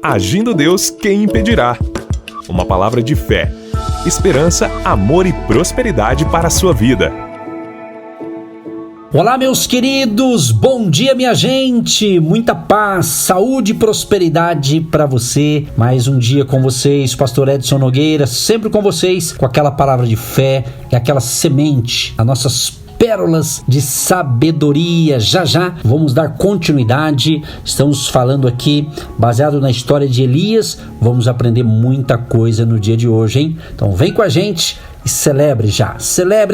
Agindo Deus, quem impedirá? Uma palavra de fé, esperança, amor e prosperidade para a sua vida. Olá, meus queridos, bom dia, minha gente, muita paz, saúde e prosperidade para você. Mais um dia com vocês, Pastor Edson Nogueira, sempre com vocês, com aquela palavra de fé, aquela semente, as nossas pérolas de sabedoria. Já vamos dar continuidade. Estamos falando aqui baseado na história de Elias. Vamos aprender muita coisa no dia de hoje, hein? Então vem com a gente e celebre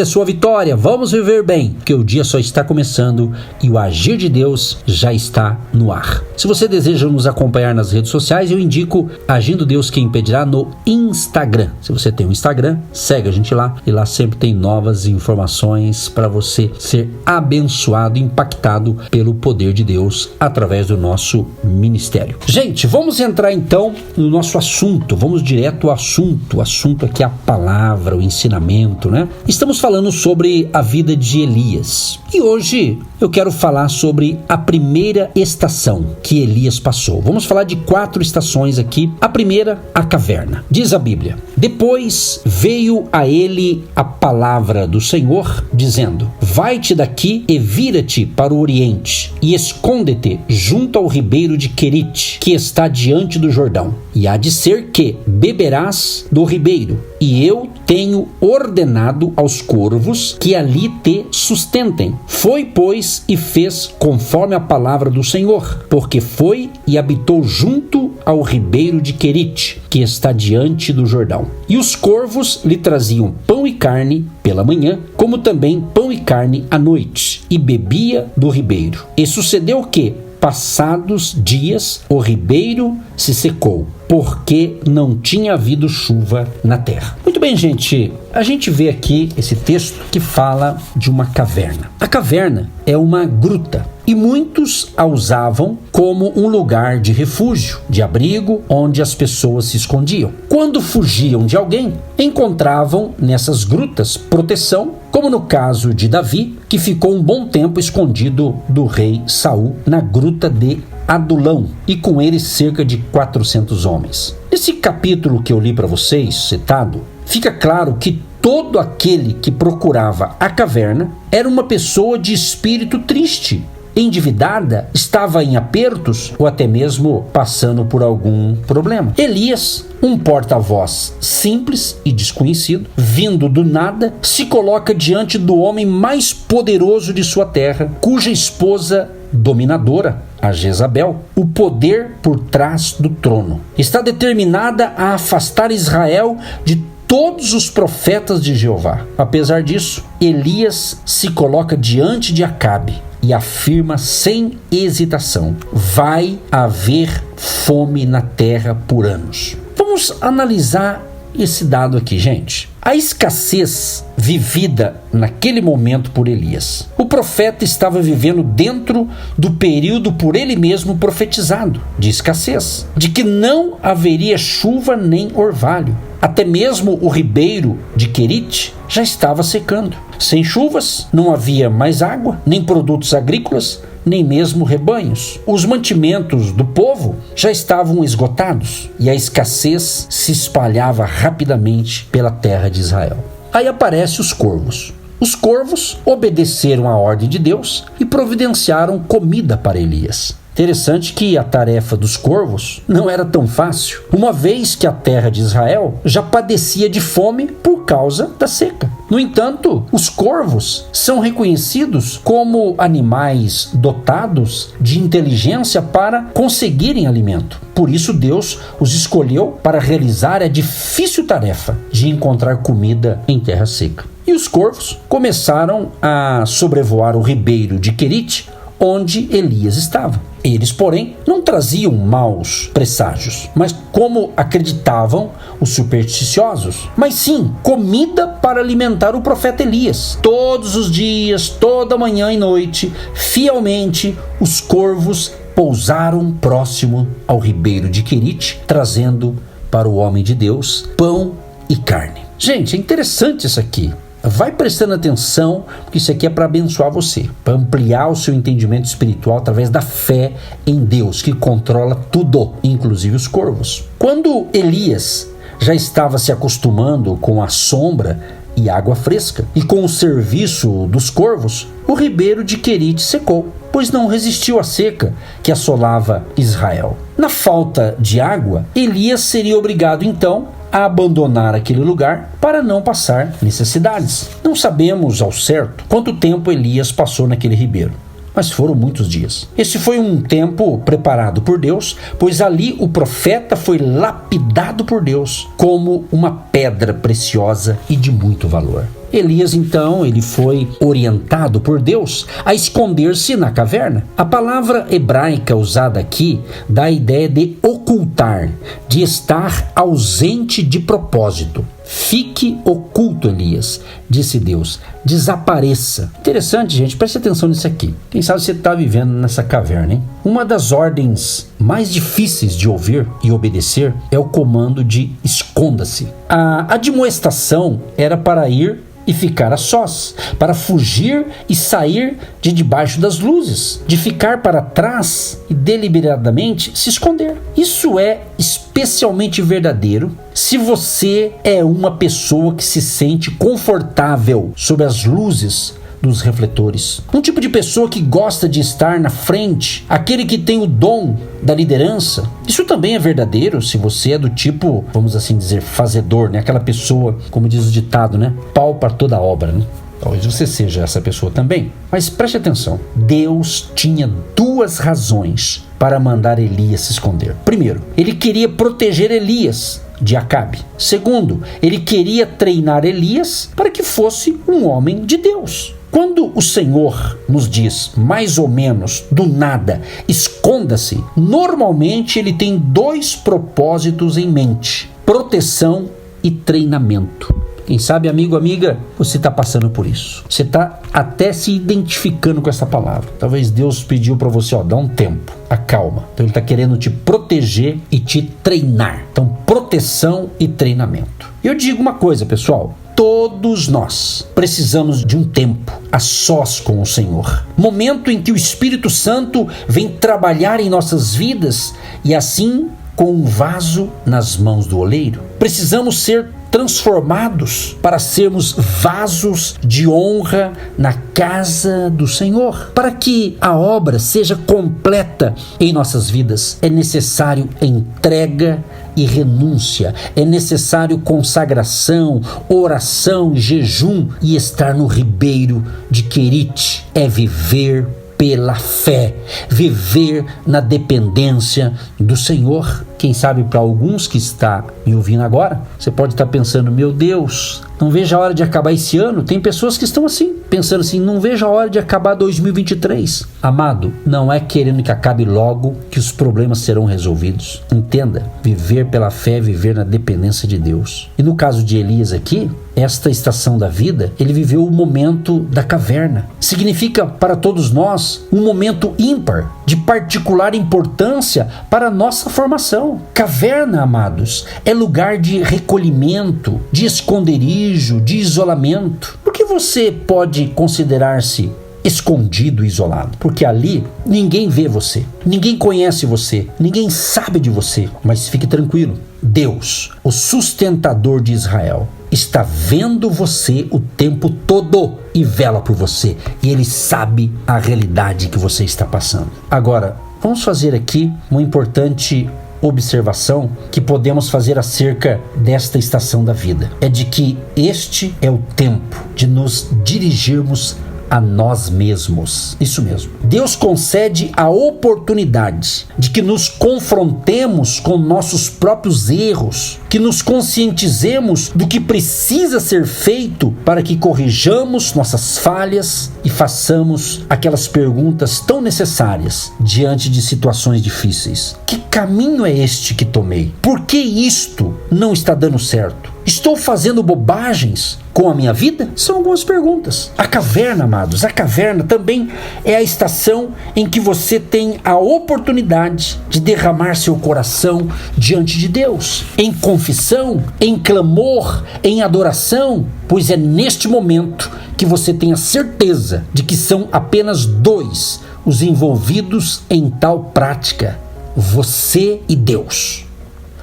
a sua vitória. Vamos viver bem, porque o dia só está começando e o agir de Deus já está no ar. Se você deseja nos acompanhar nas redes sociais, eu indico Agindo Deus Quem Impedirá no Instagram. Se você tem um Instagram, segue a gente lá, e lá sempre tem novas informações para você ser abençoado, impactado pelo poder de Deus através do nosso ministério. Gente, vamos entrar então no nosso assunto, vamos direto ao assunto. O assunto aqui é a palavra, o ensinamento, né? Estamos falando sobre a vida de Elias. E hoje eu quero falar sobre a primeira estação que Elias passou. Vamos falar de 4 estações aqui. A primeira, a caverna. Diz a Bíblia: depois veio a ele a palavra do Senhor, dizendo: vai-te daqui e vira-te para o oriente, e esconde-te junto ao ribeiro de Querite, que está diante do Jordão. E há de ser que beberás do ribeiro, e eu tenho ordenado aos corvos que ali te sustentem. Foi, pois, e fez conforme a palavra do Senhor, porque foi e habitou junto ao ribeiro de Querite, que está diante do Jordão. E os corvos lhe traziam pão e carne pela manhã, como também pão e carne à noite, e bebia do ribeiro. E sucedeu que, passados dias, o ribeiro se secou, porque não tinha havido chuva na terra. Muito bem, gente, a gente vê aqui esse texto que fala de uma caverna. A caverna é uma gruta, e muitos a usavam como um lugar de refúgio, de abrigo, onde as pessoas se escondiam. Quando fugiam de alguém, encontravam nessas grutas proteção, como no caso de Davi, que ficou um bom tempo escondido do rei Saul na gruta de Adulão, e com ele cerca de 400 homens. Nesse capítulo que eu li para vocês, citado, fica claro que todo aquele que procurava a caverna era uma pessoa de espírito triste, endividada, estava em apertos ou até mesmo passando por algum problema. Elias, um porta-voz simples e desconhecido, vindo do nada, se coloca diante do homem mais poderoso de sua terra, cuja esposa dominadora, a Jezabel, o poder por trás do trono, está determinada a afastar Israel de todos os profetas de Jeová. Apesar disso, Elias se coloca diante de Acabe e afirma sem hesitação: vai haver fome na terra por anos. Vamos analisar esse dado aqui, gente. A escassez vivida naquele momento por Elias. O profeta estava vivendo dentro do período por ele mesmo profetizado, de escassez, de que não haveria chuva nem orvalho. Até mesmo o ribeiro de Querite já estava secando. Sem chuvas, não havia mais água, nem produtos agrícolas, nem mesmo rebanhos. Os mantimentos do povo já estavam esgotados e a escassez se espalhava rapidamente pela terra de Israel. Aí aparecem os corvos. Os corvos obedeceram à ordem de Deus e providenciaram comida para Elias. Interessante que a tarefa dos corvos não era tão fácil, uma vez que a terra de Israel já padecia de fome por causa da seca. No entanto, os corvos são reconhecidos como animais dotados de inteligência para conseguirem alimento. Por isso Deus os escolheu para realizar a difícil tarefa de encontrar comida em terra seca. E os corvos começaram a sobrevoar o ribeiro de Querite, onde Elias estava. Eles, porém, não traziam maus presságios, mas como acreditavam os supersticiosos, mas sim comida para alimentar o profeta Elias. Todos os dias, toda manhã e noite, fielmente, os corvos pousaram próximo ao ribeiro de Querite, trazendo para o homem de Deus pão e carne. Gente, é interessante isso aqui. vai prestando atenção, porque isso aqui é para abençoar você, para ampliar o seu entendimento espiritual através da fé em Deus, que controla tudo, inclusive os corvos. Quando Elias já estava se acostumando com a sombra e água fresca, e com o serviço dos corvos, o ribeiro de Querite secou, pois não resistiu à seca que assolava Israel. Na falta de água, Elias seria obrigado então a abandonar aquele lugar para não passar necessidades. Não sabemos ao certo quanto tempo Elias passou naquele ribeiro, mas foram muitos dias. Esse foi um tempo preparado por Deus, pois ali o profeta foi lapidado por Deus como uma pedra preciosa e de muito valor. Elias, então, ele foi orientado por Deus a esconder-se na caverna. A palavra hebraica usada aqui dá a ideia de ocultar, de estar ausente de propósito. Fique oculto, Elias, disse Deus. Desapareça. Interessante, gente, preste atenção nisso aqui. Quem sabe você está vivendo nessa caverna, hein? Uma das ordens mais difíceis de ouvir e obedecer é o comando de esconda-se. A admoestação era para ir e ficar a sós, para fugir e sair de debaixo das luzes, de ficar para trás e deliberadamente se esconder. Isso é especialmente verdadeiro se você é uma pessoa que se sente confortável sob as luzes dos refletores. Um tipo de pessoa que gosta de estar na frente, aquele que tem o dom da liderança. Isso também é verdadeiro se você é do tipo, vamos assim dizer, fazedor, né? Aquela pessoa, como diz o ditado, né? Pau para toda obra, né? Talvez você seja essa pessoa também. Mas preste atenção, Deus tinha duas razões para mandar Elias se esconder. Primeiro, ele queria proteger Elias de Acabe. Segundo, ele queria treinar Elias para que fosse um homem de Deus. Quando o Senhor nos diz, mais ou menos, do nada, esconda-se, normalmente ele tem dois propósitos em mente: proteção e treinamento. Quem sabe, amigo, amiga, você está passando por isso. Você está até se identificando com essa palavra. Talvez Deus pediu para você, dá um tempo, acalma. Então ele está querendo te proteger e te treinar. Então, proteção e treinamento. E eu digo uma coisa, pessoal. Todos nós precisamos de um tempo a sós com o Senhor. Momento em que o Espírito Santo vem trabalhar em nossas vidas e assim com um vaso nas mãos do oleiro. Precisamos ser transformados para sermos vasos de honra na casa do Senhor. Para que a obra seja completa em nossas vidas, é necessário entrega e renúncia, é necessário consagração, oração, jejum e estar no ribeiro de Querite. É viver pela fé, viver na dependência do Senhor. Quem sabe para alguns que está me ouvindo agora, você pode estar pensando, meu Deus, não vejo a hora de acabar esse ano. Tem pessoas que estão assim, pensando assim, não vejo a hora de acabar 2023. Amado, não é querendo que acabe logo que os problemas serão resolvidos. Entenda, viver pela fé é viver na dependência de Deus. E no caso de Elias aqui, esta estação da vida, ele viveu o momento da caverna. Significa para todos nós um momento ímpar, de particular importância para a nossa formação. Caverna, amados, é lugar de recolhimento, de esconderijo, de isolamento. Por que você pode considerar-se escondido e isolado? Porque ali ninguém vê você, ninguém conhece você, ninguém sabe de você. Mas fique tranquilo, Deus, o sustentador de Israel, está vendo você o tempo todo e vela por você. E Ele sabe a realidade que você está passando. Agora, vamos fazer aqui uma importante observação que podemos fazer acerca desta estação da vida. É de que este é o tempo de nos dirigirmos a nós mesmos. Isso mesmo. Deus concede a oportunidade de que nos confrontemos com nossos próprios erros, que nos conscientizemos do que precisa ser feito para que corrijamos nossas falhas e façamos aquelas perguntas tão necessárias diante de situações difíceis. Que caminho é este que tomei? Por que isto não está dando certo? Estou fazendo bobagens com a minha vida? São algumas perguntas. A caverna, amados, a caverna também é a estação em que você tem a oportunidade de derramar seu coração diante de Deus, em confissão, em clamor, em adoração, pois é neste momento que você tem a certeza de que são apenas dois os envolvidos em tal prática: você e Deus.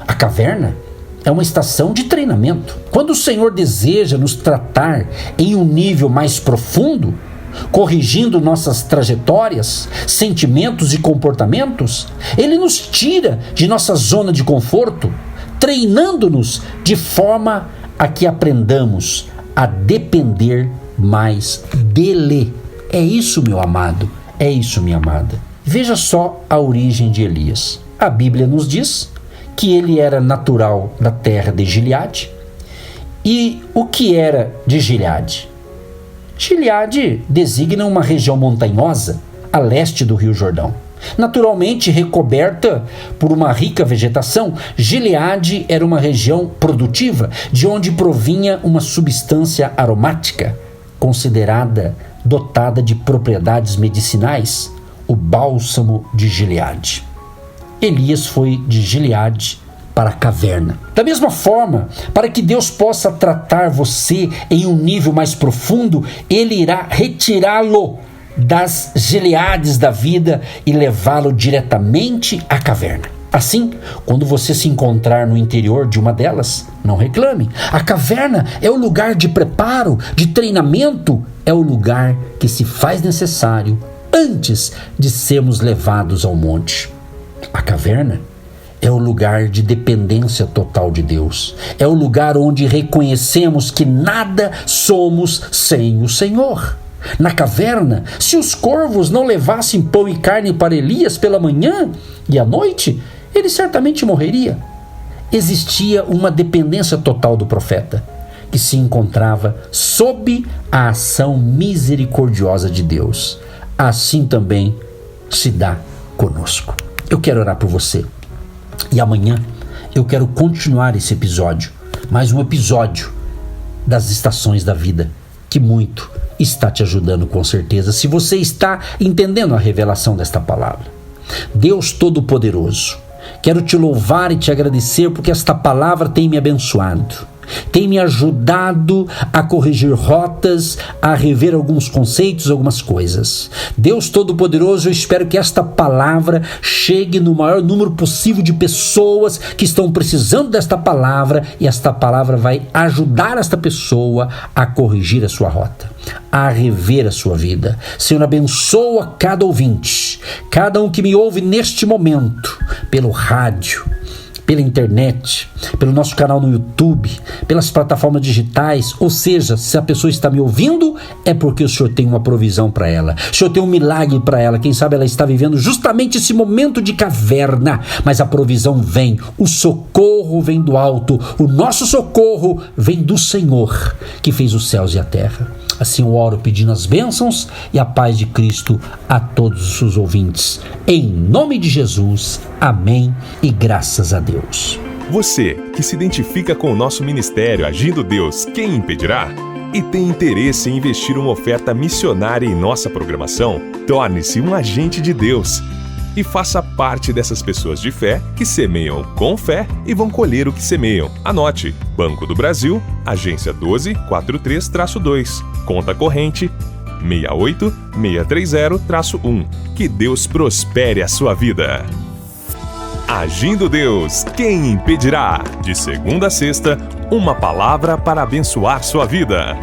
A caverna é uma estação de treinamento. Quando o Senhor deseja nos tratar em um nível mais profundo, corrigindo nossas trajetórias, sentimentos e comportamentos, Ele nos tira de nossa zona de conforto, treinando-nos de forma a que aprendamos a depender mais dele. É isso, meu amado, é isso, minha amada. Veja só a origem de Elias. A Bíblia nos diz que ele era natural da terra de Gileade. E o que era de Gileade? Gileade designa uma região montanhosa a leste do Rio Jordão. Naturalmente recoberta por uma rica vegetação, Gileade era uma região produtiva, de onde provinha uma substância aromática, considerada dotada de propriedades medicinais, o bálsamo de Gileade. Elias foi de Gileade para a caverna. Da mesma forma, para que Deus possa tratar você em um nível mais profundo, Ele irá retirá-lo das Gileades da vida e levá-lo diretamente à caverna. Assim, quando você se encontrar no interior de uma delas, não reclame. A caverna é o lugar de preparo, de treinamento, é o lugar que se faz necessário antes de sermos levados ao monte. A caverna é o lugar de dependência total de Deus. É o lugar onde reconhecemos que nada somos sem o Senhor. Na caverna, se os corvos não levassem pão e carne para Elias pela manhã e à noite, ele certamente morreria. Existia uma dependência total do profeta, que se encontrava sob a ação misericordiosa de Deus. Assim também se dá conosco. Eu quero orar por você. E amanhã eu quero continuar esse episódio, mais um episódio das estações da vida, que muito está te ajudando com certeza, se você está entendendo a revelação desta palavra. Deus Todo-Poderoso, quero te louvar e te agradecer porque esta palavra tem me abençoado, tem me ajudado a corrigir rotas, a rever alguns conceitos, algumas coisas. Deus Todo-Poderoso, eu espero que esta palavra chegue no maior número possível de pessoas que estão precisando desta palavra, e esta palavra vai ajudar esta pessoa a corrigir a sua rota, a rever a sua vida. Senhor, abençoa cada ouvinte, cada um que me ouve neste momento, pelo rádio, pela internet, pelo nosso canal no YouTube, pelas plataformas digitais, ou seja, se a pessoa está me ouvindo, é porque o Senhor tem uma provisão para ela, o Senhor tem um milagre para ela. Quem sabe ela está vivendo justamente esse momento de caverna, mas a provisão vem, o socorro vem do alto, o nosso socorro vem do Senhor, que fez os céus e a terra. Assim eu oro pedindo as bênçãos e a paz de Cristo a todos os ouvintes. Em nome de Jesus, amém e graças a Deus. Você que se identifica com o nosso ministério Agindo Deus, quem impedirá? E tem interesse em investir uma oferta missionária em nossa programação? Torne-se um agente de Deus e faça parte dessas pessoas de fé que semeiam com fé e vão colher o que semeiam. Anote: Banco do Brasil, agência 1243-2, conta corrente 68630-1. Que Deus prospere a sua vida. Agindo Deus, quem impedirá? De segunda a sexta, uma palavra para abençoar sua vida.